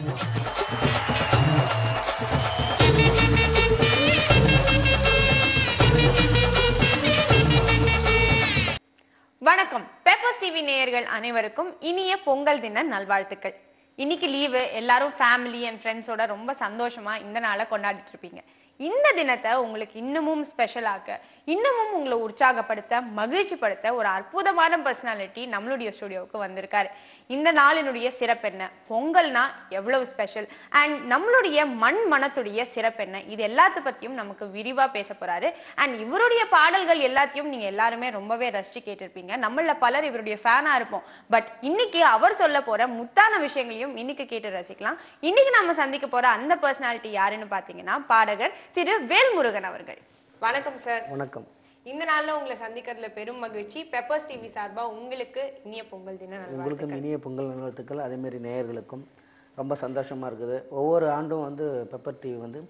வணக்கம். Peppers TV நேயர்கள் அனைவருக்கும் இனிய பொங்கல் தின நல்வாழ்த்துக்கள். இன்னைக்கு லீவு, எல்லாரும் ஃபேமிலி அண்ட் ஃப்ரெண்ட்ஸோட ரொம்ப சந்தோஷமா இந்த நாளை கொண்டாடிட்டு இருப்பீங்க. இந்த தினத்தை உங்களுக்கு இன்னமும் ஸ்பெஷலாக்க, இன்னமும் உங்களை உற்சாகப்படுத்த, மகிழ்ச்சிப்படுத்த ஒரு அற்புதமான பர்சனாலிட்டி நம்மளுடைய ஸ்டுடியோவுக்கு வந்திருக்காரு. இந்த நாளினுடைய சிறப்பு என்ன, பொங்கல்னா எவ்வளவு ஸ்பெஷல், அண்ட் நம்மளுடைய மனத்துடைய சிறப்பு என்ன, இது எல்லாத்த பத்தியும் நமக்கு விரிவா பேச போறாரு. அண்ட் இவருடைய பாடல்கள் எல்லாத்தையும் நீங்க எல்லாருமே ரொம்பவே ரசிச்சு கேட்டிருப்பீங்க. நம்மள பலர் இவருடைய ஃபேனா இருப்போம். பட் இன்னைக்கு அவர் சொல்ல போற முத்தான விஷயங்களையும் இன்னைக்கு கேட்டு ரசிக்கலாம். இன்னைக்கு நம்ம சந்திக்க போற அந்த பர்சனாலிட்டி யாருன்னு பாத்தீங்கன்னா, பாடகர் திரு வேல்முருகன் அவர்கள். வணக்கம் சார். வணக்கம். இந்த நாள்ல உங்களை சந்திக்கிறதுல பெரும் மகிழ்ச்சி. பெப்பர்ஸ் டிவி சார்பா உங்களுக்கு இனிய பொங்கல் தின நல்வாழ்த்துக்கள். உங்களுக்கு இனிய பொங்கல் நல்வாழ்த்துக்கள். அதே மாதிரி நேயர்களுக்கும் ரொம்ப சந்தோஷமா இருக்குது. ஒவ்வொரு ஆண்டும் வந்து பெப்பர் டிவி வந்து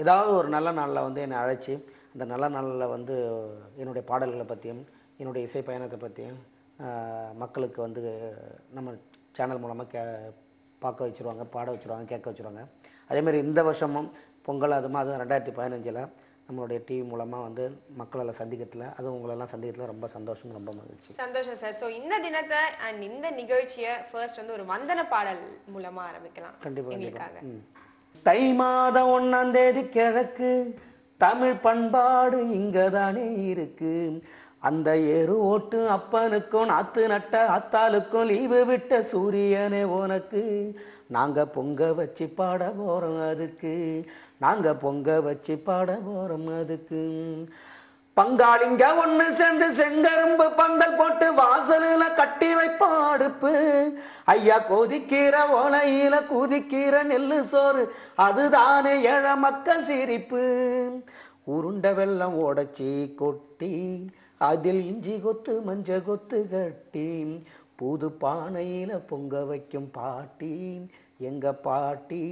ஏதாவது ஒரு நல்ல நாளில் வந்து என்னை அழைச்சி அந்த நல்ல நாளில் வந்து என்னுடைய பாடல்களை பற்றியும் என்னுடைய இசை பயணத்தை பற்றியும் மக்களுக்கு வந்து நம்ம சேனல் மூலமாக பார்க்க வச்சுருவாங்க, பாட வச்சுருவாங்க, கேட்க வச்சுருவாங்க. அதேமாதிரி இந்த வருஷமும் பொங்கல் அதுவும் 2015 நம்மளுடைய டிவி மூலமா வந்து மக்களை சந்திக்கிறதுல, அதுவும் உங்களெல்லாம் சந்திக்கிறதுல ரொம்ப சந்தோஷம், ரொம்ப மகிழ்ச்சி. சந்தோஷம் சார். ஸோ இந்த தினத்தை அண்ட் இந்த நிகழ்ச்சியை ஃபர்ஸ்ட் வந்து ஒரு வந்தன பாடல் மூலமா ஆரம்பிக்கலாம். கண்டிப்பாக. தை மாதம் 1ஆம் தேதி கிழக்கு, தமிழ் பண்பாடு இங்கதானே இருக்கு. அந்த ஏறு ஓட்டு அப்பனுக்கும் நாத்து நட்ட அத்தாளுக்கும் லீவு விட்ட சூரியனே உனக்கு, நாங்க பொங்க வச்சு பாட போறோம் அதுக்கு, நாங்க பொங்க வச்சு பாட போறோம் அதுக்கு. பங்காளிங்க ஒண்ணு சேர்ந்து செங்கரும்பு பந்தல் போட்டு வாசலில கட்டி வைப்போம் அடுப்பு. ஐயா கொதிக்கிற ஓலையில குதிக்கிற நெல்லு சோறு, அதுதானே ஏழை மக்கள் சிரிப்பு. உருண்ட வெள்ளம் உடைச்சி கொட்டி அதில் இஞ்சி கொத்து மஞ்ச கொத்து கட்டி, புது பானையில பொங்க வைக்கும் பாட்டி எங்க பாட்டி,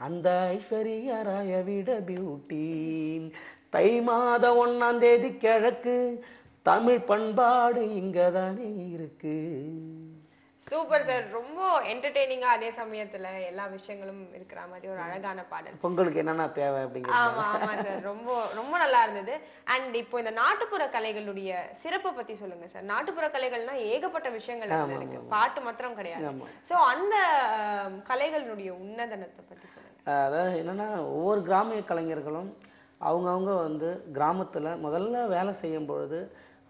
அந்த ஐஸ்வர்யா ராய விட பியூட்டி. தை மாதம் 1ஆம் தேதி கிழக்கு, தமிழ் பண்பாடு இங்கதானே இருக்கு. Super sir. ரொம்ப என்டர்டெய்னிங்கா, அதே சமயத்துல எல்லா விஷயங்களும் இருக்கிற மாதிரி ஒரு அழகான பாடல். பொங்கலுக்கு என்னென்ன தேவை அப்படிங்கிறது. ஆமா சார், ரொம்ப ரொம்ப நல்லா இருந்தது. அண்ட் இப்போ இந்த நாட்டுப்புற கலைகளுடைய சிறப்பை பத்தி சொல்லுங்க சார். நாட்டுப்புற கலைகள்னா ஏகப்பட்ட விஷயங்கள் இருக்கு, பாட்டு மாத்திரம் கிடையாது. சோ அந்த கலைகளுடைய உன்னதனத்தை பத்தி சொல்லுங்க. அதாவது என்னன்னா, ஒவ்வொரு கிராமிய கலைஞர்களும் அவங்கவுங்க வந்து கிராமத்துல முதல்ல வேலை செய்யும் பொழுது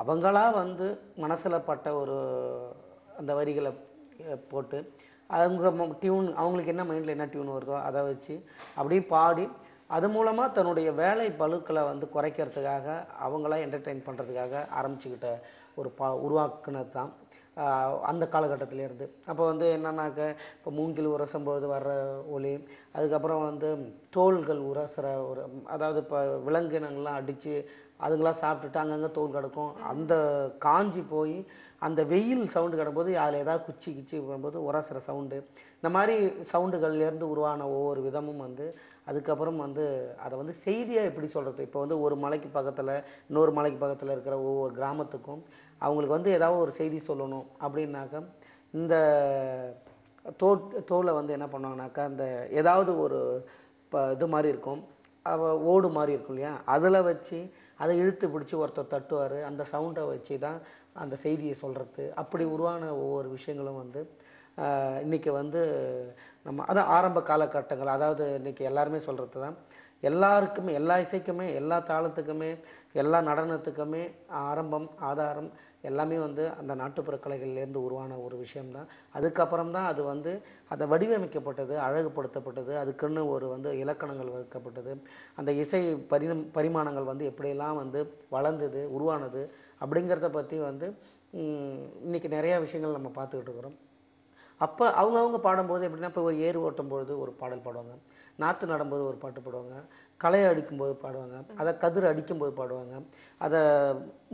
அவங்களா வந்து மனசுல பட்ட ஒரு அந்த வரிகளை போட்டு அவங்க டியூன், அவங்களுக்கு என்ன மைண்டில் என்ன டியூன் வருதோ அதை வச்சு அப்படியே பாடி, அது மூலமாக தன்னுடைய வேலை பளுக்களை வந்து குறைக்கிறதுக்காக, அவங்களா என்டர்டெயின் பண்ணுறதுக்காக ஆரம்பிச்சுக்கிட்ட ஒரு உருவாக்குனது தான் அந்த காலகட்டத்திலேருந்து. அப்போ வந்து என்னன்னாக்க, இப்போ மூங்கில் உரசும்போது வர்ற ஒலி, அதுக்கப்புறம் வந்து தோள்கள் உரசுகிற ஒரு, அதாவது இப்போ விலங்கினங்கள்லாம் அடித்து அதுங்களாம் சாப்பிட்டுட்டு அங்கங்கே தோல் கிடக்கும், அந்த காஞ்சி போய் அந்த வெயில் சவுண்டு கிடக்கும்போது அதில் ஏதாவது குச்சி கிச்சி வரும்போது உரசுகிற சவுண்டு, இந்த மாதிரி சவுண்டுகள்லேருந்து உருவான ஒவ்வொரு விதமும் வந்து அதுக்கப்புறம் வந்து அதை வந்து செய்தியாக எப்படி சொல்கிறது. இப்போ வந்து ஒரு மலைக்கு பக்கத்தில் இன்னொரு மலைக்கு பக்கத்தில் இருக்கிற ஒவ்வொரு கிராமத்துக்கும் அவங்களுக்கு வந்து ஏதாவது ஒரு செய்தி சொல்லணும் அப்படின்னாக்கா, இந்த தோலை வந்து என்ன பண்ணுவாங்கனாக்கா, இந்த ஏதாவது ஒரு இது மாதிரி இருக்கும், ஓடு மாதிரி இருக்கும் இல்லையா, அதில் வச்சு அதை இழுத்து பிடிச்சி ஒருத்தர் தட்டுவார், அந்த சவுண்டை வச்சு தான் அந்த செய்தியை சொல்கிறது. அப்படி உருவான ஒவ்வொரு விஷயங்களும் வந்து இன்றைக்கி வந்து நம்ம அதான் ஆரம்ப காலகட்டங்கள், அதாவது இன்றைக்கி எல்லாருமே சொல்கிறது தான், எல்லாருக்குமே எல்லா இசைக்குமே எல்லா தாளத்துக்குமே எல்லா நடனத்துக்குமே ஆரம்பம் ஆதாரம் எல்லாமே வந்து அந்த நாட்டுப்புற கலைகள்லேருந்து உருவான ஒரு விஷயம்தான். அதுக்கப்புறம் தான் அது வந்து அதை வடிவமைக்கப்பட்டது, அழகுபடுத்தப்பட்டது, அதுக்குன்னு ஒரு வந்து இலக்கணங்கள் வகுக்கப்பட்டது, அந்த இசை பரிமாணங்கள் வந்து எப்படியெல்லாம் வந்து வளர்ந்தது உருவானது அப்படிங்கிறத பற்றி வந்து இன்றைக்கி நிறையா விஷயங்கள் நம்ம பார்த்துக்கிட்டு இருக்கிறோம். அப்போ அவங்கவுங்க பாடும்போது எப்படின்னா, இப்போ ஒரு ஏறு ஓட்டும் பொழுது ஒரு பாடல் பாடுவாங்க, நாற்று நடும்போது ஒரு பாட்டு பாடுவாங்க, களை அடிக்கும்போது பாடுவாங்க, அதை கதிர் அடிக்கும்போது பாடுவாங்க, அதை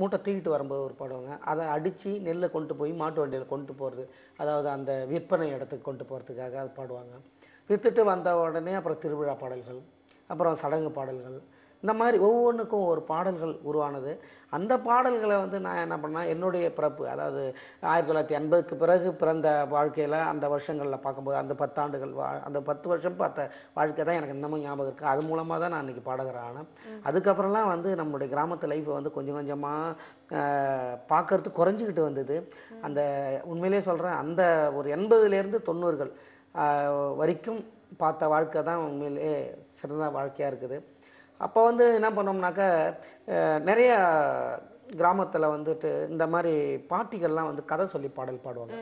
மூட்டை தூக்கிட்டு வரும்போது ஒரு பாடுவாங்க, அதை அடித்து நெல்லை கொண்டு போய் மாட்டு வண்டியில் கொண்டு போகிறது, அதாவது அந்த விற்பனை இடத்துக்கு கொண்டு போகிறதுக்காக அது பாடுவாங்க. விற்றுட்டு வந்த உடனே அப்புறம் திருவிழா பாடல்கள், அப்புறம் சடங்கு பாடல்கள், இந்த மாதிரி ஒவ்வொன்றுக்கும் ஒரு பாடல்கள் உருவானது. அந்த பாடல்களை வந்து நான் என்ன பண்ணேன், என்னுடைய பிறப்பு அதாவது 1980க்கு பிறகு பிறந்த வாழ்க்கையில் அந்த வருஷங்களில் பார்க்கும்போது அந்த 10 ஆண்டுகள் அந்த 10 வருஷம் பார்த்த வாழ்க்கை தான் எனக்கு இன்னமும் ஞாபகம் இருக்குது. அது மூலமாக தான் நான் இன்றைக்கி பாடகர் ஆனேன். அதுக்கப்புறம்லாம் வந்து நம்மளுடைய கிராமத்து லைஃப்பை வந்து கொஞ்சம் கொஞ்சமாக பார்க்கறது குறைஞ்சிக்கிட்டு வந்தது. அந்த உண்மையிலே சொல்கிறேன், அந்த ஒரு 80லேருந்து 90கள் வரைக்கும் பார்த்த வாழ்க்கை தான் உண்மையிலே சிறந்த வாழ்க்கையாக இருக்குது. அப்போ வந்து என்ன பண்ணோம்னாக்கா நிறைய கிராமத்தில் வந்துட்டு இந்த மாதிரி பாட்டிகள்லாம் வந்து கதை சொல்லி பாடல் பாடுவாங்க.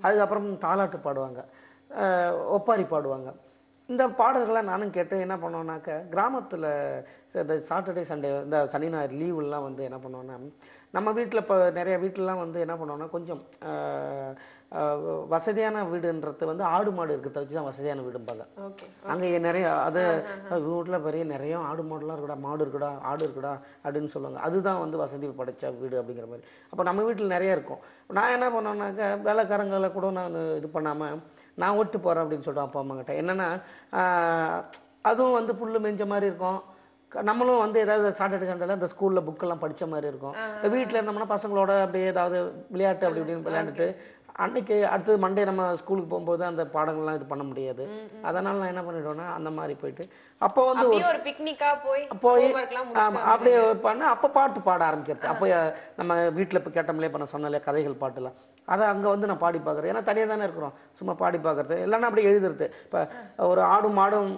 அதுக்கப்புறம் தாலாட்டு பாடுவாங்க, ஒப்பாரி பாடுவாங்க. இந்த பாடல்களை நானும் கேட்டு என்ன பண்ணுவோம்னாக்கா கிராமத்தில் இந்த சாட்டர்டே சண்டே இந்த சனி ஞாயிறு லீவுலாம் வந்து என்ன பண்ணுவோன்னா நம்ம வீட்டில் இப்போ நிறைய வீட்டிலலாம் வந்து என்ன பண்ணுவோன்னா கொஞ்சம் வசதியான வீடுன்றது வந்து ஆடு மாடு இருக்கிறத வச்சு தான் வசதியான வீடும்பாங்க. அங்கே நிறைய அது வீட்டில் பெரிய நிறைய ஆடு மாடுலாம் இருக்குடா, மாடு இருக்குடா, ஆடு இருக்குடா அப்படின்னு சொல்லுவாங்க. அதுதான் வந்து வசதி படைச்ச வீடு அப்படிங்கிற மாதிரி. அப்போ நம்ம வீட்டில் நிறைய இருக்கும். நான் என்ன பண்ணோன்னாக்கா வேலைக்காரங்களை கூட நான் இது பண்ணாமல் நான் ஓட்டு போகிறேன் அப்படின்னு சொல்லிட்டு அப்பா அம்மா கிட்ட என்னென்னா அதுவும் வந்து புல்லு மெஞ்ச மாதிரி இருக்கும். நம்மளும் வந்து ஏதாவது சாட்டர்டே சண்டேல இந்த ஸ்கூலில் புக்கெல்லாம் படித்த மாதிரி இருக்கும். வீட்டில் இருந்தோம்னா பசங்களோட அப்படியே ஏதாவது விளையாட்டு அப்படி இப்படின்னு விளையாண்டுட்டு அன்னைக்கு அடுத்தது மண்டே நம்ம ஸ்கூலுக்கு போகும்போது அந்த பாடங்கள்லாம் இது பண்ண முடியாது. அதனால நான் என்ன பண்ணிடுவேன்னா அந்த மாதிரி போயிட்டு அப்போ வந்து ஒரு பிக்னிக்கா போய் அப்படியே பண்ண அப்போ பாட்டு பாட ஆரம்பிக்கிறது. அப்போ நம்ம வீட்டில் இப்போ கேட்டோம்லே பண்ண சொன்னாலே கதைகள் பாட்டுலாம் அதை அங்கே வந்து நான் பாடி பார்க்குறேன். ஏன்னா தனியாக தானே இருக்கிறோம், சும்மா பாடி பார்க்குறது இல்லைன்னா அப்படியே எழுதுறது. இப்போ ஒரு ஆடும் மாடும்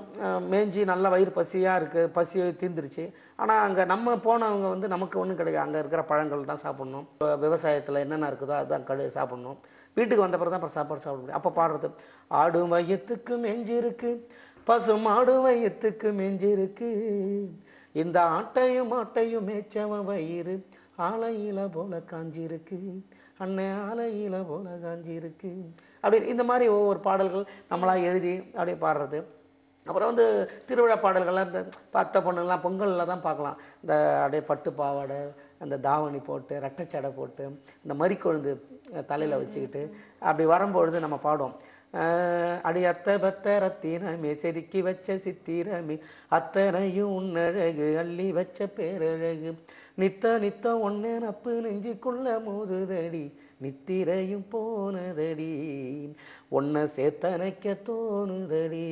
மேய்ஞ்சி நல்லா வயிறு பசியாக இருக்குது, பசி தீர்ந்துருச்சு. ஆனால் அங்கே நம்ம போனவங்க வந்து நமக்கு ஒன்றும் கிடையாது, அங்கே இருக்கிற பழங்கள் தான் சாப்பிட்ணும், விவசாயத்தில் என்னென்ன இருக்குதோ அதுதான் சாப்பிட்ணும். வீட்டுக்கு வந்த பிறகு தான் அப்புறம் சாப்பாடு சாப்பிட முடியும். அப்போ பாடுறது ஆடும் வயத்துக்கு மெஞ்சிருக்கு, பசு மாடும் வயத்துக்கு மெஞ்சிருக்கு, இந்த ஆட்டையும் ஆட்டையும் மேய்ச்சவன் வயிறு ஆலையில போல காஞ்சிருக்கு, அன்னை ஆலையில போல காஞ்சிருக்கு அப்படி இந்த மாதிரி ஒவ்வொரு பாடல்கள் நம்மளா எழுதி அப்படியே பாடுறது. அப்புறம் வந்து திருவிழா பாடல்கள்லாம் இந்த பட்ட பொண்ணுலாம் பொங்கலில் தான் பார்க்கலாம். இந்த அப்படியே பட்டு பாவாடை அந்த தாவணி போட்டு ரெட்டைச்சடை போட்டு இந்த மறிக்கொழுந்து தலையில் வச்சுக்கிட்டு அப்படி வரும்பொழுது நம்ம பாடுவோம். அடி அத்தை பத்த ரத்தினமே செதுக்கி வச்ச சித்திரமே அத்தனையும் உன்னழகு அள்ளி வச்ச பேரழகு நித்த நித்த ஒன்னே நப்பு நெஞ்சுக்குள்ள மோதுதடி நித்திரையும் போனதடி ஒன்ன சேத்தனைக்க தோணுதடி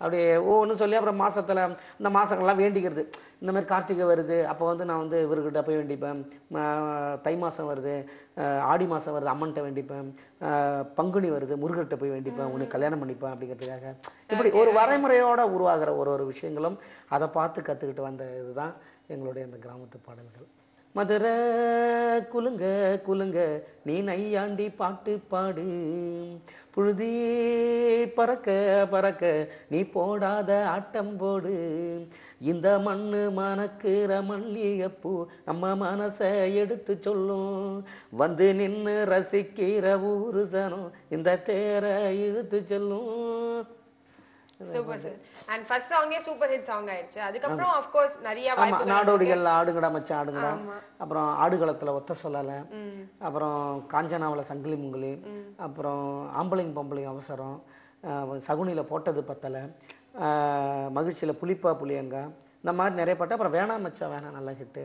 அப்படியே ஒவ்வொன்று சொல்லி அப்புறம் மாசத்துல இந்த மாசங்கள்லாம் வேண்டிக்கிறது. இந்த மாதிரி கார்த்திகை வருது, அப்போ வந்து நான் வந்து இவர்கிட்ட போய் வேண்டிப்பேன். தை மாதம் வருது, ஆடி மாதம் வருது, அம்மன்கிட்ட வேண்டிப்பேன். பங்குனி வருது, முருகர்கிட்ட போய் வேண்டிப்பேன், உனக்கு கல்யாணம் பண்ணிப்பேன் அப்படிங்கிறதுக்காக. இப்படி ஒரு வரைமுறையோட உருவாகிற ஒரு விஷயங்களும் அதை பார்த்து கற்றுக்கிட்டு வந்த இதுதான் எங்களுடைய அந்த கிராமத்து பாடல்கள். மதுரை குலுங்க குலுங்க நீ நையாண்டி பாட்டு பாடு, புழுதி பறக்க பறக்க நீ போடாத ஆட்டம் போடு, இந்த மண்ணு மணக்கிற மல்லிகைப்பூ நம்ம மனசை எடுத்து சொல்லும், வந்து நின்று ரசிக்கிற ஊரு சனம் இந்த தேர இழுத்து சொல்லும். Super sir. And first change super hit song ஆயிருச்சு. அதுக்கப்புறம் ஆஃப் கோர்ஸ் நிறைய வாய்ப்புகள் நாடோடிகள் ஆடுங்கடா மச்சான் ஆடுங்கடா, அப்புறம் ஆடுகளத்துல ஒத்த சொல்லல, அப்புறம் காஞ்சனாவில் சங்கிலி முங்கிலி, அப்புறம் ஆம்பளைங்க பொம்பளைங்க அவசரம், சகுனியில் போட்டது பத்தலை, மகிழ்ச்சியில் புளிப்பா புளியங்கா, இந்த மாதிரி நிறைய பாட்டு. அப்புறம் வேணாம் மச்சா வேணாம் நல்ல ஹிட்டு,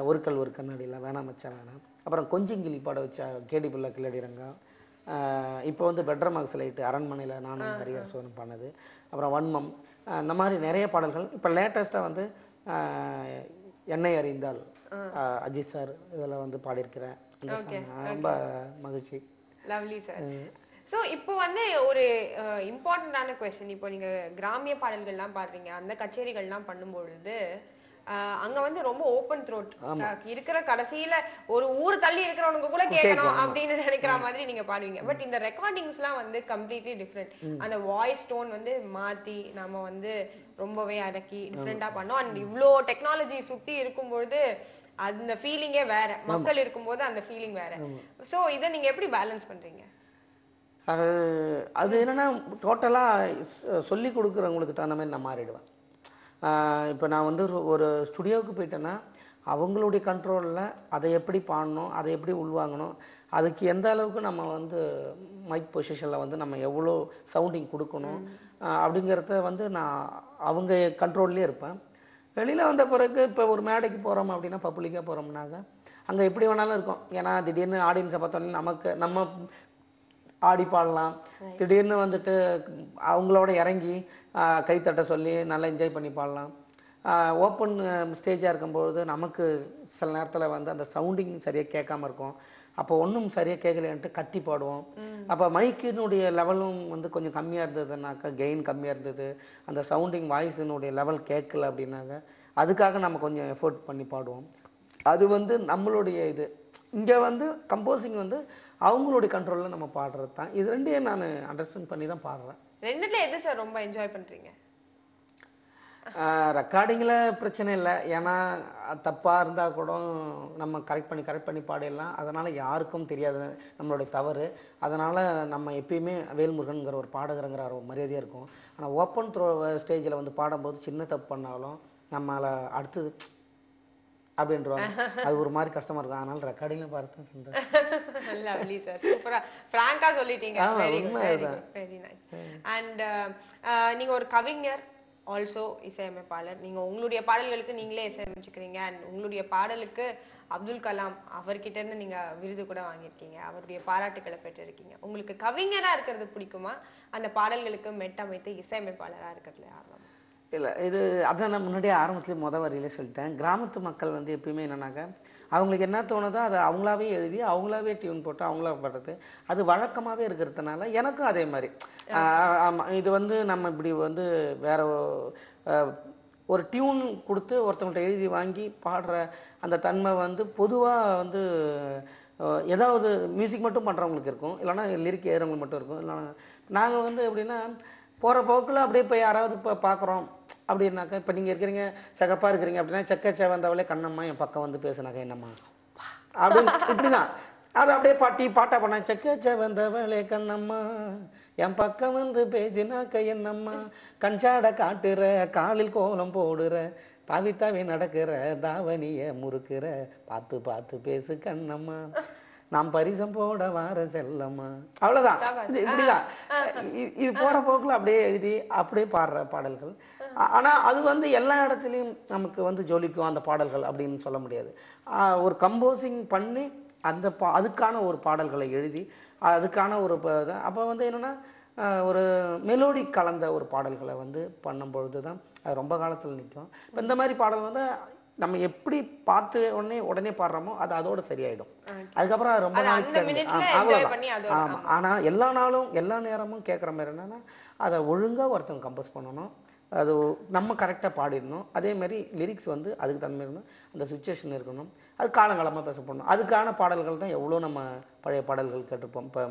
ஒரு கல் ஒரு கண்ணாடியில் வேணாம் மச்சா வேணாம், அப்புறம் கொஞ்சங்கிளி பாட வச்சா கேடி பிள்ளை கிளடிரங்கா, இப்போ வந்து பெட்ரூம் மகசலைட்டு அரண்மனையில் நானும் ஹரிஹரசுவனும் பண்ணது, அப்புறம் வன்மம், இந்த மாதிரி நிறைய பாடல்கள். இப்போ லேட்டஸ்ட்டாக வந்து என்னை அறிந்தால் அஜித் சார் இதில் வந்து பாடியிருக்கிறேன். ரொம்ப மகிழ்ச்சி. Lovely sir. சோ இப்போ வந்து ஒரு இம்பார்ட்டன்டான கொஸ்டின், இப்போ நீங்க கிராமிய பாடல்கள்லாம் பாடுறீங்க, அந்த கச்சேரிகள்லாம் பண்ணும்பொழுது அங்க வந்து ரொம்ப ஓபன் த்ரோட் இருக்கிற கடைசியில ஒரு ஊர் தள்ளி இருக்கிறவனுக்கு கூட கேட்கணும் அப்படின்னு நினைக்கிற மாதிரி நீங்க பாடுவீங்க. பட் இந்த ரெக்கார்டிங்ஸ்லாம் வந்து கம்ப்ளீட்லி டிஃப்ரெண்ட். அந்த வாய்ஸ் டோன் வந்து மாத்தி நம்ம வந்து ரொம்பவே அடக்கி டிஃப்ரெண்டா பண்ணோம். அண்ட் இவ்வளோ டெக்னாலஜி சுத்தி இருக்கும்பொழுது அந்த ஃபீலிங்கே வேற, மக்கள் இருக்கும்போது அந்த ஃபீலிங் வேற. சோ இதை நீங்க எப்படி பேலன்ஸ் பண்றீங்க? அது என்னன்னா டோட்டலாக சொல்லி கொடுக்குறவங்களுக்கு தகுந்த மாதிரி நான் மாறிடுவேன். இப்போ நான் வந்து ஒரு ஸ்டுடியோவுக்கு போயிட்டேன்னா அவங்களுடைய கண்ட்ரோலில் அதை எப்படி பாடணும், அதை எப்படி உள்வாங்கணும், அதுக்கு எந்த அளவுக்கு நம்ம வந்து மைக் பொசிஷனில் வந்து நம்ம எவ்வளோ சவுண்டிங் கொடுக்கணும் அப்படிங்கிறத வந்து நான் அவங்க கண்ட்ரோல்லே இருப்பேன். வெளியில வந்த பிறகு இப்போ ஒரு மேடைக்கு போறோம் அப்படின்னா, பப்ளிக்கா போறோம்னாக்க அங்க எப்படி வேணாலும் இருக்கும். ஏன்னா திடீர்னு ஆடியன்ஸை பார்த்தோன்னே நமக்கு நம்ம ஆடி பாடலாம். திடீர்னு வந்துட்டு அவங்களோட இறங்கி கைத்தட்ட சொல்லி நல்லா என்ஜாய் பண்ணி பாடலாம். ஓப்பன் ஸ்டேஜாக இருக்கும்பொழுது நமக்கு சில நேரத்தில் வந்து அந்த சவுண்டிங் சரியாக கேட்காம இருக்கும். அப்போ ஒன்றும் சரியாக கேட்கலைன்ட்டு கத்தி பாடுவோம். அப்போ மைக்கினுடைய லெவலும் வந்து கொஞ்சம் கம்மியாக இருந்ததுனாக்கா, கெயின் கம்மியாக இருந்தது, அந்த சவுண்டிங் வாய்ஸினுடைய லெவல் கேட்கல அப்படின்னாக்க அதுக்காக நம்ம கொஞ்சம் எஃபோர்ட் பண்ணி பாடுவோம். அது வந்து நம்மளுடைய இது. இங்கே வந்து கம்போசிங் வந்து அவங்களுடைய கண்ட்ரோலில் நம்ம பாடுறது தான். இது ரெண்டையும் நான் அண்டர்ஸ்டாண்ட் பண்ணி தான் பாடுறேன். ரெண்டுல எது சார் ரொம்ப என்ஜாய் பண்றீங்க? ரெக்கார்டிங்கில் பிரச்சனை இல்லை. ஏன்னா தப்பாக இருந்தால் கூட நம்ம கரெக்ட் பண்ணி பாடிடலாம். அதனால் யாருக்கும் தெரியாது நம்மளுடைய தவறு. அதனால் நம்ம எப்பயுமே வேல்முருகன்கிற ஒரு பாடகருங்கிற ஒரு மரியாதையாக இருக்கும். ஆனால் ஓப்பன் ஸ்டேஜில் வந்து பாடும்போது சின்ன தப்பு பண்ணாலும் நம்மளை அடுத்தது அப்படின்றவாங்க. அது ஒரு மாதிரி கஷ்டமா இருக்கும். அதனால ரெக்கார்டிங்ல பார்த்து சந்தோஷம். லவ்லி சார், சூப்பரா ஃப்ராங்கா சொல்லிட்டீங்க. Very good, very good, very nice. And நீங்க ஒரு கவிஞர், ஆல்சோ இசையமைப்பாளர். நீங்க உங்களுடைய பாடல்களுக்கு நீங்களே இசையமைச்சுக்கிறீங்க. அண்ட் உங்களுடைய பாடலுக்கு அப்துல் கலாம் அவர்கிட்ட இருந்து நீங்க விருது கூட வாங்கியிருக்கீங்க. அவருடைய பாராட்டுக்களை பெற்றிருக்கீங்க. உங்களுக்கு கவிஞரா இருக்கிறது பிடிக்குமா, அந்த பாடல்களுக்கு மெட்டமைத்து இசையமைப்பாளரா இருக்கிறதுல ஆர்வம்? இல்லை, இது அதான் நான் முன்னாடியே ஆரம்பத்துலேயே வரியிலே சொல்லிட்டேன். கிராமத்து மக்கள் வந்து எப்பயுமே என்னன்னாக்கா, அவங்களுக்கு என்ன தோணுதோ அதை அவங்களாவே எழுதி அவங்களாவே டியூன் போட்டு அவங்களா பாடுறது அது வழக்கமாகவே இருக்கிறதுனால எனக்கும் அதே மாதிரி. இது வந்து நம்ம இப்படி வந்து வேற ஒரு டியூன் கொடுத்து ஒருத்தவங்கள்ட்ட எழுதி வாங்கி பாடுற அந்த தன்மை வந்து பொதுவாக வந்து ஏதாவது மியூசிக் மட்டும் பண்ணுறவங்களுக்கு இருக்கும், இல்லைன்னா லிரிக் எழுதுறவங்களுக்கு மட்டும் இருக்கும். இல்லைன்னா நாங்கள் வந்து எப்படின்னா போகிற போக்கில் அப்படியே இப்போ யாராவது இப்போ பார்க்குறோம் அப்படின்னாக்கா, இப்போ நீங்கள் இருக்கிறீங்க சகப்பாக இருக்கிறீங்க அப்படின்னா, செக்க செவந்தவளே கண்ணம்மா என் பக்கம் வந்து பேசுனாக்கா என்னம்மா அப்படின்னு இப்படிதான் அது அப்படியே பாட்டா பண்ண. செக்க செவந்தவளே கண்ணம்மா என் பக்கம் வந்து பேசினாக்க என்னம்மா, கஞ்சாட காட்டுற காலில் கோலம் போடுற தாவி தாவி நடக்கிற தாவணிய முறுக்கிற பார்த்து பார்த்து பேசு கண்ணம்மா நாம் பரிசம் போட வார செல்லம்மா. அவ்வளவுதான். இப்படிதான் இது போற போக்குல அப்படியே எழுதி அப்படியே பாடுற பாடல்கள். ஆனா அது வந்து எல்லா இடத்துலயும் நமக்கு வந்து ஜொலிக்கும் அந்த பாடல்கள் அப்படின்னு சொல்ல முடியாது. ஒரு கம்போசிங் பண்ணி அந்த அதுக்கான ஒரு பாடல்களை எழுதி அதுக்கான ஒரு அப்போ வந்து என்னன்னா ஒரு மெலோடி கலந்த ஒரு பாடல்களை வந்து பண்ணும்பொழுது தான் அது ரொம்ப காலத்தில் நிற்கும். இப்போ இந்த மாதிரி பாடல் வந்து நம்ம எப்படி பார்த்து உடனே பாடுறோமோ அது அதோட சரியாயிடும். அதுக்கப்புறம் ரொம்ப நாளைக்கு ஆனா எல்லா நாளும் எல்லா நேரமும் கேட்குற மாதிரி என்னன்னா அதை ஒழுங்கா ஒருத்தவங்க கம்போஸ் பண்ணணும், அது நம்ம கரெக்டாக பாடிடணும். அதே மாதிரி லிரிக்ஸ் வந்து அதுக்கு தகுந்த மாதிரி அந்த சுச்சுவேஷன் இருக்கணும், அது காலங்காலமாக பேச போடணும். அதுக்கான பாடல்கள் தான் எவ்வளோ நம்ம பழைய பாடல்கள் கேட்டிருப்போம். இப்போ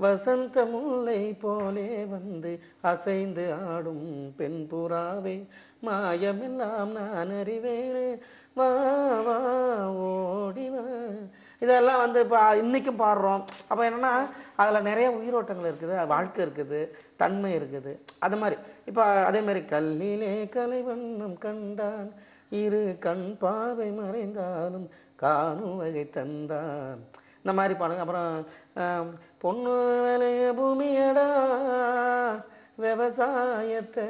வசந்த முல்லை போலே வந்து அசைந்து ஆடும் பெண் புறாவே மாயமெல்லாம் நான் அறிவேனே வா வா ஓடிவா, இதெல்லாம் வந்து இப்போ இன்னைக்கும் பாடுறோம். அப்போ என்னன்னா அதில் நிறைய உயிரோட்டங்கள் இருக்குது, வாழ்க்கை இருக்குது, தன்மை இருக்குது. அது மாதிரி இப்போ அதே மாதிரி கல்லிலே கலைவண்ணம் கண்டான் இரு கண் பார்வை மறைந்தாலும் காணும் வகை தந்தான், இந்த மாதிரி பாடுங்க. அப்புறம் பொண்ணு வேலைய பூமியடா விவசாயத்தை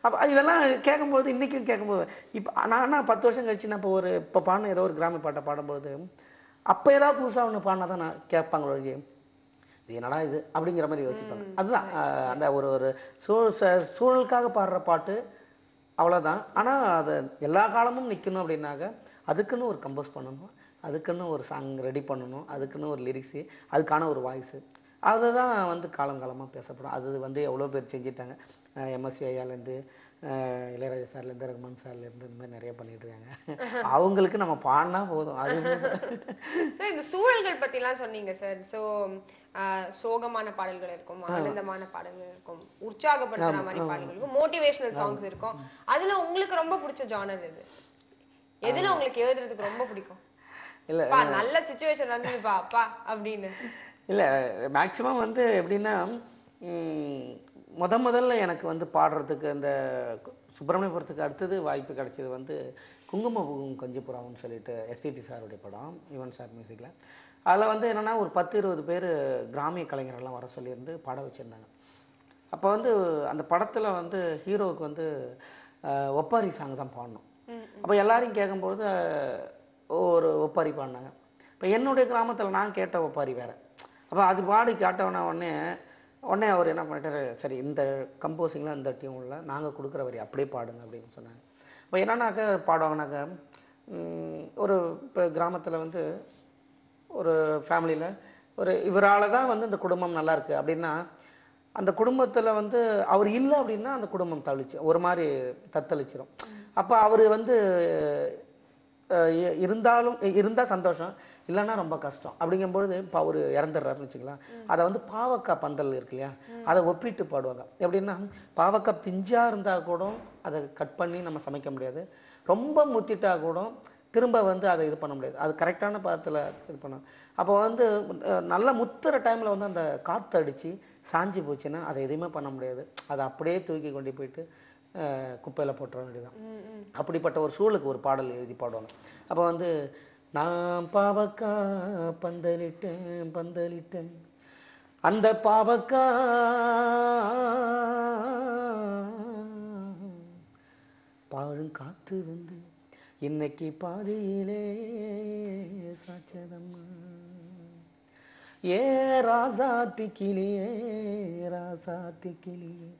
அப்போ இதெல்லாம் கேட்கும்போது இன்னைக்கும் கேட்கும்போது இப்போ நான் 10 வருஷம் கழிச்சு நான் இப்போ பாடின ஏதோ ஒரு கிராம பாட்டை பாடும்போது அப்போ ஏதாவது புதுசாக ஒன்று பாடினா தான் நான் கேட்பாங்களோ இது என்னடா இது அப்படிங்கிற மாதிரி யோசிப்பாங்க. அதுதான் அந்த ஒரு சூழலுக்காக பாடுற பாட்டு அவ்வளோதான். ஆனால் அது எல்லா காலமும் நிற்கணும் அப்படின்னாக்க அதுக்குன்னு ஒரு கம்போஸ் பண்ணணும், அதுக்குன்னு ஒரு சாங் ரெடி பண்ணணும், அதுக்குன்னு ஒரு லிரிக்ஸு, அதுக்கான ஒரு வாய்ஸு, அதுதான் வந்து காலங்காலமாக பேசப்படும். அது வந்து எவ்வளோ பேர் செஞ்சிட்டாங்க. எம்எஸ்வி ஐயாலேருந்து இளையராஜா சார்லேருந்து ரகுமான் சார்லேருந்து இந்த மாதிரி நிறைய பண்ணிட்டு இருக்காங்க. அவங்களுக்கு நம்ம பாடினா போதும். அது இந்த சூழல்கள் பத்திலாம் சொன்னீங்க சார். ஸோ சோகமான பாடல்கள் இருக்கும், ஆனந்தமான பாடல்கள் இருக்கும், உற்சாகப்படுத்துற மாதிரி பாடல்கள் இருக்கும், மோட்டிவேஷனல் சாங்ஸ் இருக்கும். அதுல உங்களுக்கு ரொம்ப பிடிச்ச ஜானர் எது? எதுல உங்களுக்கு எழுதுறதுக்கு ரொம்ப பிடிக்கும்? இல்ல நல்ல சிச்சுவேஷன் வந்ததுப்பா அப்பா அப்படின்னு. இல்ல மேக்சிமம் வந்து எப்படின்னா முதல்ல எனக்கு வந்து பாடுறதுக்கு அந்த சுப்பிரமணியபுரத்துக்கு அடுத்தது வாய்ப்பு கிடைச்சது வந்து குங்குமபூவும் கொஞ்சிப்புறாவுன்னு சொல்லிட்டு எஸ்பிபி சாருடைய படம், யுவன் சார் மியூசிக்கில். அதில் வந்து என்னென்னா ஒரு 10-20 பேர் கிராமிய கலைஞரெல்லாம் வர சொல்லியிருந்து பாட வச்சுருந்தாங்க. அப்போ வந்து அந்த படத்துல வந்து ஹீரோவுக்கு வந்து ஒப்பாரி சாங் தான் பாடணும். அப்போ எல்லாரையும் கேட்கும்போது ஒரு ஒப்பாரி பாடினாங்க. இப்போ என்னுடைய கிராமத்துல நான் கேட்ட ஒப்பாரி வேற. அப்போ அது பாடி காட்டவன உடனே அவர் என்ன பண்ணிட்டாரு, சரி இந்த கம்போசிங்ல இந்த டியூன்ல நாங்க கொடுக்குற வரி அப்படியே பாடுங்க அப்படின்னு சொன்னாங்க. இப்போ என்னன்னாக்க பாடுவாங்கனாக்க ஒரு இப்போ கிராமத்துல வந்து ஒரு ஃபேமிலியில ஒரு இவரால தான் வந்து இந்த குடும்பம் நல்லா இருக்கு அப்படின்னா, அந்த குடும்பத்துல வந்து அவர் இல்ல அப்படின்னா அந்த குடும்பம் ஒரு மாதிரி தத்தளிச்சிரும். அப்ப அவரு வந்து இருந்தா சந்தோஷம், இல்லைன்னா ரொம்ப கஷ்டம். அப்படிங்கும்பொழுது இப்போ அவரு இறந்துடுறாருன்னு வச்சுக்கலாம், அதை வந்து பாவக்காய் பந்தல் இருக்கு இல்லையா, அதை ஒப்பிட்டு பாடுவாங்க. எப்படின்னா பாவக்காய் பிஞ்சா இருந்தா கூட அதை கட் பண்ணி நம்ம சமைக்க முடியாது, ரொம்ப முத்திட்டா கூட திரும்ப வந்து அதை இது பண்ண முடியாது, அது கரெக்டான பாதத்துல இது பண்ணணும். அப்போ வந்து நல்ல முத்துற டைம்ல வந்து அந்த காத்து அடிச்சு சாஞ்சி போச்சுன்னா அதை எதுவுமே பண்ண முடியாது, அதை அப்படியே தூக்கி கொண்டு போயிட்டு குப்பையில போட்டுற வேண்டியதான். அப்படிப்பட்ட ஒரு சூழலுக்கு ஒரு பாடல் எழுதி பாடுவாங்க. அப்போ வந்து நான் பாவக்கா பந்தலிட்டேன் பந்தலிட்டேன், அந்த பாவக்கா பாழும் காத்து வந்து இன்னைக்கு பாதியிலே சாச்சதம்மா, ஏ ராசாத்தி கிளியே ராசாத்தி கிளியே,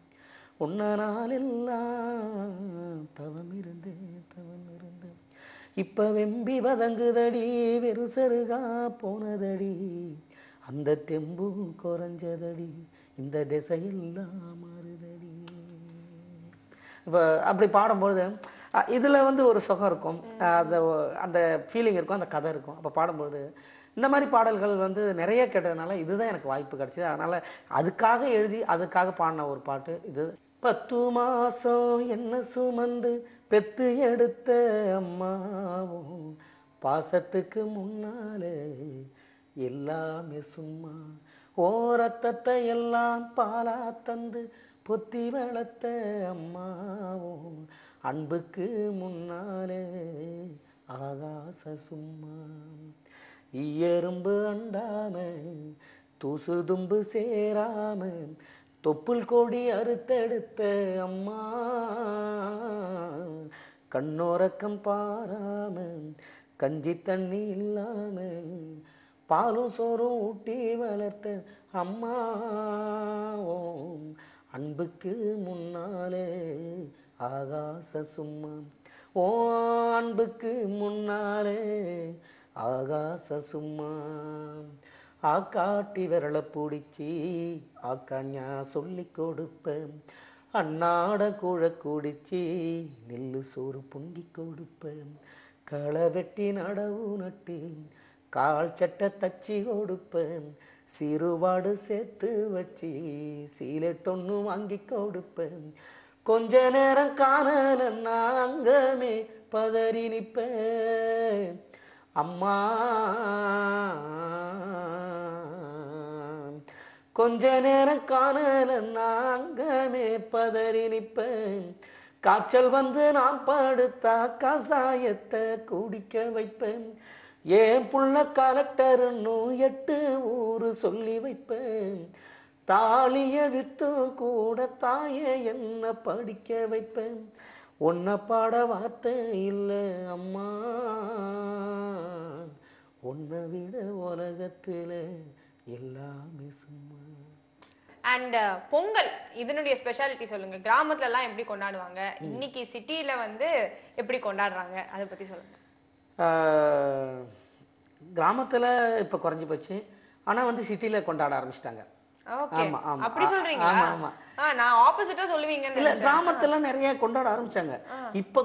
உன்ன நாளெல்லாம் தவம் இருந்தேன், இப்ப வெம்பி வதங்குதடி வெறுசருகா போனதடி, அந்த தெம்பும் குறைஞ்சதடி இந்த திசையெல்லாம் மாறுதடி. இப்போ அப்படி பாடும்பொழுது இதுல வந்து ஒரு சுகம் இருக்கும், அந்த ஃபீலிங் இருக்கும், அந்த கதை இருக்கும். அப்போ பாடும்பொழுது இந்த மாதிரி பாடல்கள் வந்து நிறைய கேட்டதுனால இதுதான் எனக்கு வாய்ப்பு கிடைச்சது. அதனால அதுக்காக எழுதி அதுக்காக பாடின ஒரு பாட்டு இது. 10 மாசம் என்ன சுமந்து பெத்து எடுத்த அம்மாவும் பாசத்துக்கு முன்னாலே எல்லாமே சும்மா, ஓரத்தத்தை எல்லாம் பாலா தந்து பொத்தி வளர்த்த அம்மாவும் அன்புக்கு முன்னாலே ஆகாச சும்மா, எறும்பு அண்டாம தூசு தும்பு சேராம தொப்புள் கொடி அறுத்தெடுத்த அம்மா, கண்ணோரக்கம் பாராம கஞ்சி தண்ணி இல்லாம பாலும் சோறும் ஊட்டி வளர்த்த அம்மா, அன்புக்கு முன்னாலே ஆகாச சும்மா, ஓ அன்புக்கு முன்னாலே ஆகாச சும்மா, ஆக்காட்டி விரல பிடிச்சி ஆக்காஞா சொல்லி கொடுப்பேன், அன்னாட கூழ குடிச்சி நெல்லு சோறு பொங்கி கொடுப்பேன், களை வெட்டி நடவு நட்டு கால் சட்டை தச்சி கொடுப்பேன், சிறுவாடு சேர்த்து வச்சு சீலட்டொன்னு வாங்கி கொடுப்பேன், கொஞ்ச நேரம் காணலன்னா அங்கமே பதறி நிப்பேன் அம்மா, கொஞ்ச நேரம் காணலன்னா அங்கமே பதறி நிப்பேன், காய்ச்சல் வந்து நான் படுத்தா கசாயத்தை குடிக்க வைப்பேன், ஏன் புள்ள கலெக்டர்னு 8 ஊரு சொல்லி வைப்பேன், தாலிய வித்து கூட தாய என்ன படிக்க வைப்பேன், உன்னை பாட வார்த்தை இல்ல அம்மா, உன்னை விட உலகத்துல எல்லாமே சும்மா. அண்ட் பொங்கல் இதனுடைய ஸ்பெஷாலிட்டி சொல்லுங்க. கிராமத்துல எல்லாம் எப்படி கொண்டாடுவாங்க, இன்னைக்கு சிட்டில வந்து எப்படி கொண்டாடுறாங்க, அதை பத்தி சொல்லுங்க. கிராமத்துல இப்ப குறைஞ்சு போச்சு, ஆனா வந்து சிட்டில கொண்டாட ஆரம்பிச்சிட்டாங்க. ஓகே, அப்படி சொல்றீங்களா? ஆமா ஆமா, நான் ஆப்போசிட்டா சொல்லுவீங்கன்னு இல்ல கிராமத்துல நிறைய கொண்டாட ஆரம்பிச்சாங்க, இப்ப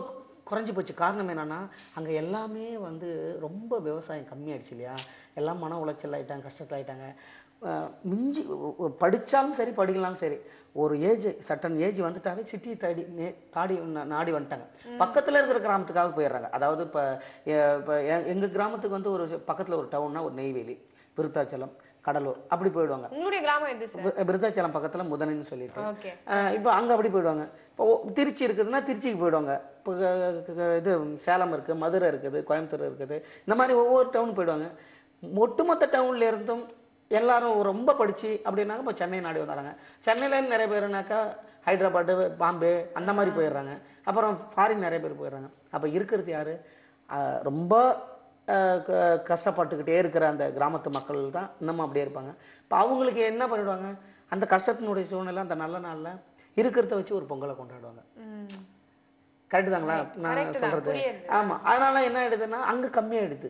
குறைஞ்சு போச்சு. காரணம் என்னன்னா அங்க எல்லாமே வந்து ரொம்ப விவசாயம் கம்மியாயிடுச்சு இல்லையா, எல்லாம் மன உளைச்சல் ஆயிட்டாங்க, கஷ்டத்துல ஆயிட்டாங்க. மிஞ்சி படிச்சாலும் சரி படிக்கலாம் சரி, ஒரு சட்டன் ஏஜ் வந்துட்டாவே சிட்டி நாடி வந்துட்டாங்க, பக்கத்துல இருக்கிற கிராமத்துக்காக போயிடுறாங்க. அதாவது இப்ப எங்க கிராமத்துக்கு வந்து ஒரு பக்கத்துல ஒரு டவுன்னா ஒரு நெய்வேலி, விருத்தாச்சலம், கடலூர் அப்படி போயிடுவாங்க. உங்களுடைய கிராமம் எது சார்? விருத்தாச்சலம் பக்கத்துல முதனைன்னு சொல்லிட்டு, ஓகே. இப்போ அங்க அப்படி போயிடுவாங்க. இப்போ திருச்சி இருக்குதுன்னா திருச்சிக்கு போயிடுவாங்க, இப்போ இது சேலம் இருக்கு, மதுரை இருக்குது, கோயம்புத்தூர் இருக்குது, இந்த மாதிரி ஒவ்வொரு டவுன் போயிடுவாங்க. ஒட்டுமொத்த டவுன்ல இருந்தும் எல்லாரும் ரொம்ப படிச்சு அப்படின்னாக்க இப்போ சென்னை நாடி வந்தாங்க. சென்னையில நிறைய பேருனாக்கா ஹைதராபாடு, பாம்பே அந்த மாதிரி போயிடுறாங்க. அப்புறம் ஃபாரின் நிறைய பேர் போயிடுறாங்க. அப்போ இருக்கிறது யாரு? ரொம்ப கஷ்டப்பட்டுக்கிட்டே இருக்கிற அந்த கிராமத்து மக்கள் தான் இன்னமும் அப்படியே இருப்பாங்க. இப்போ அவங்களுக்கு என்ன பண்ணிடுவாங்க, அந்த கஷ்டத்தினுடைய சூழ்நிலை அந்த நல்ல நாள்ல இருக்கிறத வச்சு ஒரு பொங்கலை கொண்டாடுவாங்க. கரெக்டு தாங்களா நான் சொல்றது? ஆமா. அதனால என்ன ஆயிடுதுன்னா அங்க கம்மியாயிடுது.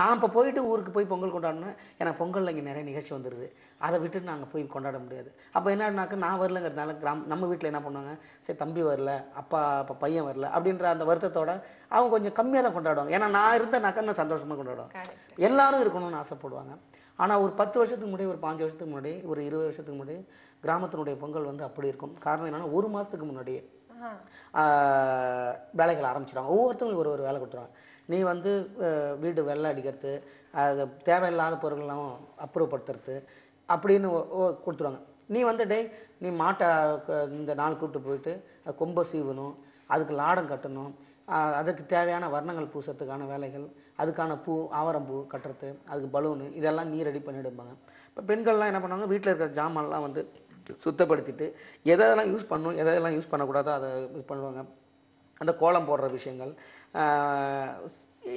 நான் இப்போ போயிட்டு ஊருக்கு போய் பொங்கல் கொண்டாடணும், எனக்கு பொங்கல்ல இங்கே நிறைய நிகழ்ச்சி வந்துடுது, அதை விட்டுட்டு நாங்கள் போய் கொண்டாட முடியாது. அப்போ என்னன்னாக்க நான் வரலங்கிறதுனால நம்ம வீட்டில் என்ன பண்ணுவாங்க, சரி தம்பி வரல, அப்பா பையன் வரல அப்படின்ற அந்த வருத்தத்தோட அவங்க கொஞ்சம் கம்மியாக தான் கொண்டாடுவாங்க. ஏன்னா நான் இருந்தேனாக்கா நான் சந்தோஷமாக கொண்டாடுவாங்க. எல்லாரும் இருக்கணும்னு ஆசைப்படுவாங்க. ஆனால் ஒரு 10 வருஷத்துக்கு முன்னாடி, ஒரு 5 வருஷத்துக்கு முன்னாடி, ஒரு 20 வருஷத்துக்கு முன்னாடி கிராமத்தினுடைய பொங்கல் வந்து அப்படி இருக்கும். காரணம் என்னன்னா, ஒரு மாதத்துக்கு முன்னாடியே வேலைகள் ஆரம்பிச்சிடுவாங்க. ஒவ்வொருத்தவங்களுக்கு ஒரு வேலை கொடுத்துருவாங்க. நீ வந்து வீடு வெள்ளை அடிக்கிறது, அது தேவையில்லாத பொருள்லாம் அப்புறப்படுத்துறது அப்படின்னு கொடுத்துருவாங்க. நீ வந்து நீ மாட்டை இந்த நாள் கூப்பிட்டு போயிட்டு கொம்பை சீவணும், அதுக்கு லாடம் கட்டணும், அதுக்கு தேவையான வர்ணங்கள் பூசத்துக்கான வேலைகள், அதுக்கான பூ, ஆவரம் பூ கட்டுறது, அதுக்கு பலூனு, இதெல்லாம் நீ ரெடி பண்ணிடுவாங்க. இப்போ பெண்கள்லாம் என்ன பண்ணுவாங்க, வீட்டில் இருக்கிற ஜாமான்லாம் வந்து சுத்தப்படுத்திட்டு எதெல்லாம் யூஸ் பண்ணணும், எதெல்லாம் யூஸ் பண்ணக்கூடாதோ அதை யூஸ் பண்ணுவாங்க. அந்த கோலம் போடுற விஷயங்கள்,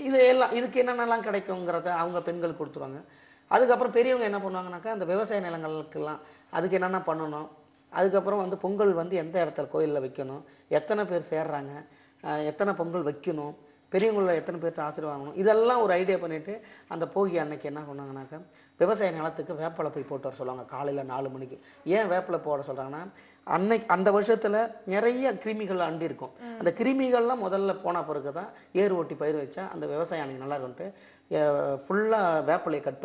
இது எல்லாம் இதுக்கு என்னென்னலாம் கிடைக்குங்கிறத அவங்க பெண்கள் கொடுத்துருவாங்க. அதுக்கப்புறம் பெரியவங்க என்ன பண்ணுவாங்கனாக்கா, அந்த விவசாய நிலங்களுக்கெல்லாம் அதுக்கு என்னென்ன பண்ணணும், அதுக்கப்புறம் வந்து பொங்கல் வந்து எந்த இடத்துல கோயிலில் வைக்கணும், எத்தனை பேர் சேர்றாங்க, எத்தனை பொங்கல் வைக்கணும், பெரியவங்கள எத்தனை பேர்த்து ஆசீர்வாதம், இதெல்லாம் ஒரு ஐடியா பண்ணிவிட்டு அந்த போகி அன்னைக்கு என்ன பண்ணாங்கனாக்கா, விவசாய நிலத்துக்கு வேப்பலை போய் போட்டு வர சொல்லுவாங்க காலையில் 4 மணிக்கு. ஏன் வேப்பலை போட சொல்கிறாங்கன்னா, அந்த வருஷத்தில் நிறைய கிருமிகள் அண்டி இருக்கும். அந்த கிருமிகள்லாம் முதல்ல போன பிறகு தான் ஏர் ஓட்டி பயிர் வச்சா அந்த விவசாயம் அன்னைக்கு நல்லா இருக்குன்ட்டு ஃபுல்லாக வேப்பலையை கட்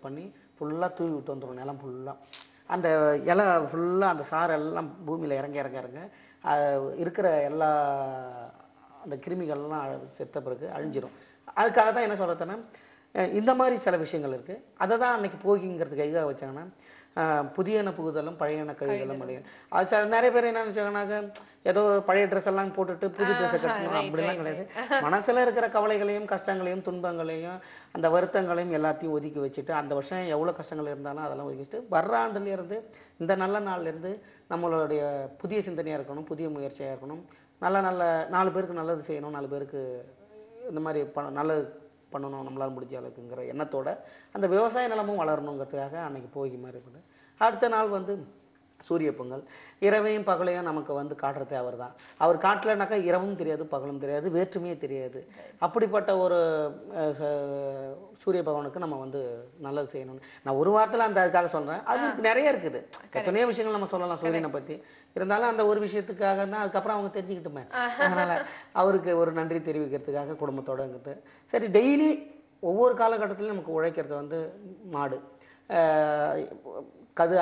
பண்ணி ஃபுல்லாக தூவி விட்டு வந்துடும் நிலம் ஃபுல்லாக. அந்த இலை ஃபுல்லாக அந்த சாரெல்லாம் பூமியில் இறங்க இருக்கிற எல்லா அந்த கிருமிகள்லாம் செத்த பிறகு அழிஞ்சிடும். அதுக்காக தான் என்ன சொல்கிறதுன்னா, இந்த மாதிரி சில விஷயங்கள் இருக்குது. அதை தான் அன்னைக்கு போகிங்கிறதுக்கு எதுக்காக வச்சாங்கன்னா, புதியன புகுதலும் பழையன கழிதலும் அடையும். அது நிறைய பேர் என்ன நினைச்சாங்கன்னாக்க, ஏதோ பழைய ட்ரெஸ் எல்லாம் போட்டுட்டு புது ட்ரெஸ்ஸை கட்டணும் அப்படிலாம் கிடையாது. மனசுல இருக்கிற கவலைகளையும் கஷ்டங்களையும் துன்பங்களையும் அந்த வருத்தங்களையும் எல்லாத்தையும் ஒதுக்கி வச்சுட்டு, அந்த வருஷம் எவ்வளோ கஷ்டங்கள் இருந்தாலும் அதெல்லாம் ஒதுக்கி வச்சுட்டு, வர்ற ஆண்டுலேருந்து இந்த நல்ல நாள்லேருந்து நம்மளுடைய புதிய சிந்தனையாக இருக்கணும், புதிய முயற்சியாக இருக்கணும், நல்ல 4 பேருக்கு நல்லது செய்யணும், 4 பேருக்கு இந்த மாதிரி நல்லது பண்ணணும் நம்மளால் முடிஞ்ச அளவுக்குங்கிற எண்ணத்தோட அந்த விவசாய நிலமும் வளரணுங்கிறதுக்காக அன்னைக்கு போகி மாதிரி இருக்குது. அடுத்த நாள் வந்து சூரிய பொங்கல். இரவையும் பகலையும் நமக்கு வந்து காட்டுறதே அவர் தான். அவர் காட்டலனாக்கா இரவும் தெரியாது, பகலும் தெரியாது, வேற்றுமையே தெரியாது. அப்படிப்பட்ட ஒரு சூரிய பகவானுக்கு நம்ம வந்து நல்லது செய்யணும்னு நான் ஒரு வாரத்தில் அந்த அதுக்காக சொல்கிறேன். அது நிறைய இருக்குது, எத்தனையோ விஷயங்கள் நம்ம சொல்லலாம் சூரியனை பற்றி. இருந்தாலும் அந்த ஒரு விஷயத்துக்காக தான் அதுக்கப்புறம் அவங்க தெரிஞ்சுக்கிட்டுமே. அதனால் அவருக்கு ஒரு நன்றி தெரிவிக்கிறதுக்காக குடும்பத்தோடு இருக்கிறது. சரி, டெய்லி ஒவ்வொரு காலகட்டத்திலையும் நமக்கு உழைக்கிறது வந்து மாடு.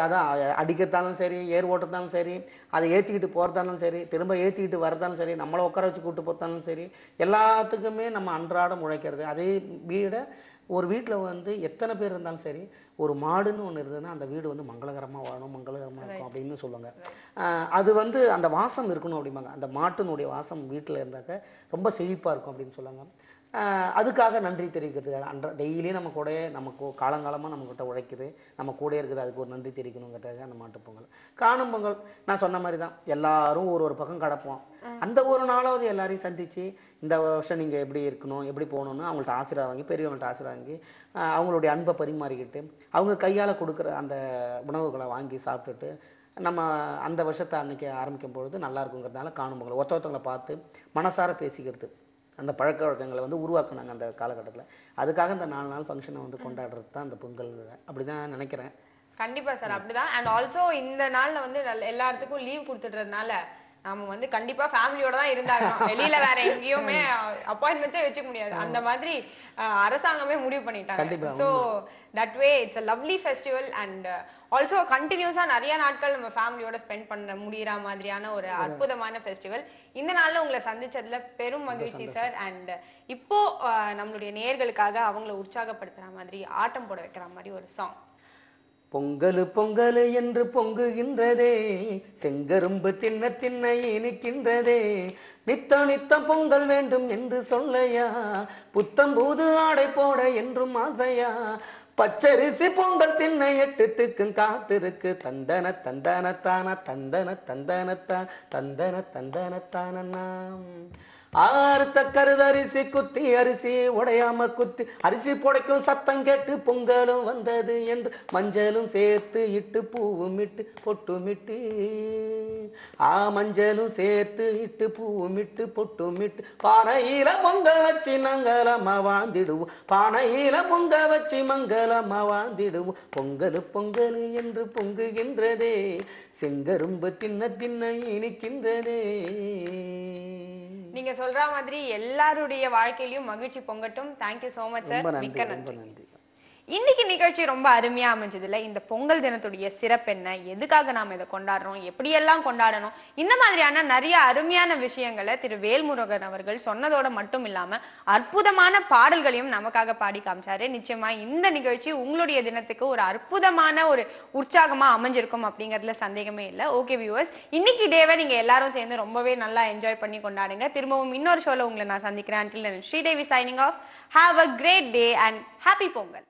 அதான் அடிக்கிறதாலும் சரி, ஏர் ஓட்டுறதாலும் சரி, அதை ஏற்றிக்கிட்டு போகிறதாலும் சரி, திரும்ப ஏற்றிக்கிட்டு வரதாலும் சரி, நம்மளை உட்கார வச்சு கூப்பிட்டு போகிறதாலும் சரி, எல்லாத்துக்குமே நம்ம அன்றாடம் உழைக்கிறது. அதே வீடை ஒரு வீட்டில் வந்து எத்தனை பேர் இருந்தாலும் சரி, ஒரு மாடுன்னு ஒன்று இருந்ததுன்னா அந்த வீடு வந்து மங்களகரமாக வாழணும், மங்களகரமாக இருக்கும் அப்படின்னு சொல்லுவாங்க. அது வந்து அந்த வாசம் இருக்கணும் அப்படிம்பாங்க. அந்த மாட்டினுடைய வாசம் வீட்டில் இருந்தாக்க ரொம்ப செழிப்பாக இருக்கும் அப்படின்னு சொல்லுவாங்க. அதுக்காக நன்றி தெரிவிக்கிறதுக்காக டெய்லியும் நம்ம கூட நமக்கு காலங்காலமாக நம்மக்கிட்ட உழைக்குது, நம்ம கூட இருக்குது, அதுக்கு ஒரு நன்றி தெரிவிக்கணுங்கிறதுக்காக அந்த மாட்டு பொங்கல். காணும் பொங்கல் நான் சொன்ன மாதிரி தான், எல்லாரும் ஒரு பக்கம் கிடப்போம். அந்த ஒரு நாளாவது எல்லாரையும் சந்தித்து இந்த வருஷம் நீங்கள் எப்படி இருக்கணும், எப்படி போகணுன்னு அவங்கள்ட்ட ஆசீர்வாதம் வாங்கி, பெரியவங்கள்ட்ட ஆசீர்வாதம் வாங்கி, அவங்களுடைய அன்பை பரிமாறிக்கிட்டு அவங்க கையால் கொடுக்குற அந்த உணவுகளை வாங்கி சாப்பிட்டுட்டு நம்ம அந்த வருஷத்தை அன்னைக்கு ஆரம்பிக்கும் பொழுது நல்லா இருக்குங்கிறதுனால காணும் பொங்கல். ஒருத்தவங்களை பார்த்து மனசார பேசிக்கிறது, அந்த பழக்க வழக்கங்களை வந்து உருவாக்குனாங்க அந்த காலகட்டத்தில். அதுக்காக இந்த 4 நாள் ஃபங்க்ஷனை வந்து கொண்டாடுறது தான் அந்த பொங்கல். அப்படிதான் நினைக்கிறேன். கண்டிப்பா சார், அப்படிதான். அண்ட் ஆல்சோ இந்த நாள்ல வந்து எல்லாத்துக்கும் லீவ் கொடுத்துடுறதுனால நாம வந்து கண்டிப்பா ஃபேமிலியோட தான் இருந்தாங்க. வெளியில வேற எங்கேயுமே அப்பாயின்மெண்ட்ஸே வச்சுக்க முடியாது. அந்த மாதிரி அரசாங்கமே முடிவு பண்ணிட்டாங்க. So that way it's a lovely festival. And also கண்டினியூஸா நிறைய நாட்கள் நம்ம ஃபேமிலியோட ஸ்பெண்ட் பண்ண முடியற மாதிரியான ஒரு அற்புதமான ஃபெஸ்டிவல். இந்த நாள்ல உங்களை சந்திச்சதுல பெரும் மகிழ்ச்சி சார். அண்ட் இப்போ நம்மளுடைய நேயர்களுக்காக அவங்கள உற்சாகப்படுத்துற மாதிரி, ஆட்டம் போட வைக்கிற மாதிரி ஒரு சாங். பொங்கலு பொங்கலு என்று பொங்குகின்றதே, செங்கரும்பு தின்ன தின்ன இனிக்கின்றதே, நித்தம் நித்தம் பொங்கல் வேண்டும் என்று சொல்லையா, புத்தம் புது ஆடை போட என்றும் ஆசையா, பச்சரிசி பொங்கல் தின்ன 8 திக்கும் காத்திருக்கு, தந்தன தந்தனத்தான தந்தன தந்தனத்தான் தந்தன தந்தனத்தான. ஆறுத்த கருதரிசி குத்தி அரிசி உடையாம குத்தி அரிசி புடைக்கும் சத்தம் கேட்டு பொங்கலும் வந்தது என்று மஞ்சளும் சேர்த்து இட்டு பூவும் இட்டு பொட்டுமிட்டு, மஞ்சளும் சேர்த்து இட்டு பூவும் இட்டு பொட்டுமிட்டு, பானையில பொங்க வச்சு மங்களமா வாழ்ந்திடுவோம், பானையில பொங்க வச்சு மங்களமா வாழ்ந்திடுவோம். பொங்கலு பொங்கலு என்று பொங்குகின்றதே, செங்கரும்பு தின்ன தின்ன இனிக்கின்றதே. நீங்க சொல்ற மாதிரி எல்லாருடைய வாழ்க்கையிலயும் மகிழ்ச்சி பொங்கட்டும். Thank you so much sir. மிக்க நன்றி. இன்னைக்கு நிகழ்ச்சி ரொம்ப அருமையா அமைஞ்சதுல இந்த பொங்கல் தினத்துடைய சிறப்பு என்ன, எதுக்காக நாம இதை கொண்டாடுறோம், எப்படியெல்லாம் கொண்டாடணும், இந்த மாதிரியான நிறைய அருமையான விஷயங்களை திரு வேல்முருகன் அவர்கள் சொன்னதோட மட்டும் இல்லாம அற்புதமான பாடல்களையும் நமக்காக பாடி காமிச்சாரு. நிச்சயமா இந்த நிகழ்ச்சி உங்களுடைய தினத்துக்கு ஒரு அற்புதமான ஒரு உற்சாகமா அமைஞ்சிருக்கும் அப்படிங்கறதுல சந்தேகமே இல்லை. ஓகே வியூவர்ஸ், இன்னைக்கு டேவை நீங்க எல்லாரும் சேர்ந்து ரொம்பவே நல்லா என்ஜாய் பண்ணி கொண்டாடுங்க. திரும்பவும் இன்னொரு ஷோல உங்களை நான் சந்திக்கிறேன். Until then, Sridevi signing off. Have a great day and happy Pongal.